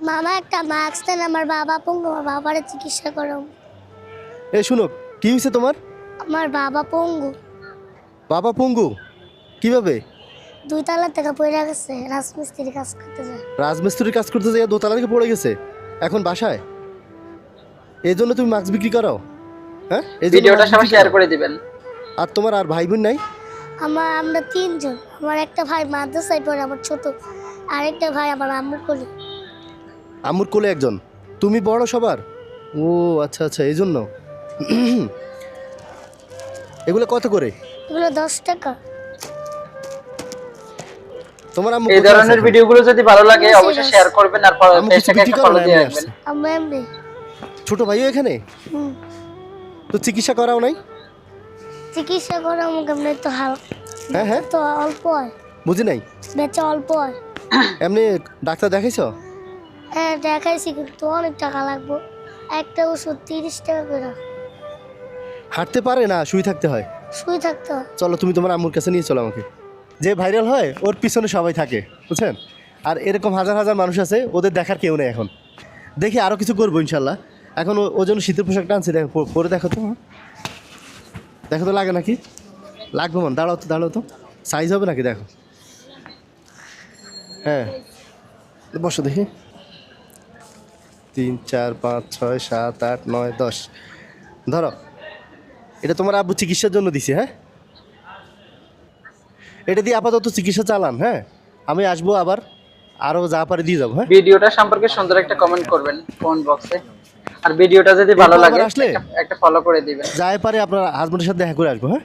মামা একটা মাস্ক দেন, আমার বাবা পঙ্গু, আমার বাবারে চিকিৎসা করো। এই শুনো, কি হয়েছে তোমার? আমার বাবা পঙ্গু, বাবা পঙ্গু? কিভাবে? 2 তলা থেকে পড়ে গেছে, রাজমিস্ত্রি কাজ করতে যায়। রাজমিস্ত্রির কাজ করতে যাই দোতলা থেকে পড়ে গেছে, এখন বাসায়? এই জন্য তুমি মাস্ক বিক্রি করো? হ্যাঁ, এই জন্য ভিডিওটা mask সবাই বিক্রি শেয়ার করো? করে দিবেন। আর তোমার আর ভাই বোন নাই? আমরা 3 জন। আমার একটা ভাই মাদ্রাসায় পড়ে, আমার ছোট। আরেকটা ভাই আমার আম্মু কোলে। আম্মুর কোলে একজন, তুমি বড় সবার? ও আচ্ছা আচ্ছা, এই জন্য। এগুলো কত করে? এগুলো 10 টাকা। তোমার আম্মু এই কোথায় আছে ধরনের এখন? ভিডিওগুলো যদি ভালো লাগে বুঝছি, অবশ্যই বাস। শেয়ার করবেন আর আম্মু কিছু পেজটাকে বিক্রি একটা করে ফলো না, দিয়ে এমনি রাখবেন। আসছে? আম্মু এমনি। ছোট ভাইও এখানে? হুম। তো চিকিৎসা করাও নাই? চিকিৎসা করে আমাকে এমনি তো হ্যাঁ হ্যাঁ, তো অল্প হয়, বুঝি নাই। বেচা অল্প হয়। এমনি ডাক্তার দেখাইছো? হ্যাঁ দেখাইছি, কিন্তু অনেক টাকা লাগবে। একটা ওষুধ 30 টাকা করে। হাঁটতে পারে না, শুয়ে থাকতে হয়? শুয়ে থাকতে হয়। চলো তুমি তোমার আম্মুর কাছে নিয়ে চলো আমাকে। যে ভাইরাল হয় ওর পিছনে সবাই থাকে, বুঝছেন? আর এরকম হাজার হাজার মানুষ আছে, ওদের দেখার কেউ নেই এখন। দেখি আরও কিছু করবো ইনশাল্লাহ। এখন ও জন্য শীতের পোশাকটা আনছি, দেখো পরে দেখো তো। দেখো তো লাগে নাকি? লাগবে মন, দাঁড়াও তো, সাইজ হবে নাকি দেখো। হ্যাঁ, বসো দেখি। 3 4 5 6 7 8 9 10। ধরো, এটা তোমার আব্বু চিকিৎসার জন্য দিছে। হ্যাঁ, এটা দিয়ে আপাতত চিকিৎসা চালান। হ্যাঁ, আমি আসবো আবার, আরও যা পারে দিয়ে যাবো। হ্যাঁ, ভিডিওটা সম্পর্কে সুন্দর একটা কমেন্ট করবেন কমেন্ট বক্সে। আর ভিডিওটা যদি ভালো এরপর লাগে আবার আসলে একটা ফলো করে দিবেন। যাই পারে আপনার হাজবেন্ডের সাথে দেখা করে আসবো। হ্যাঁ।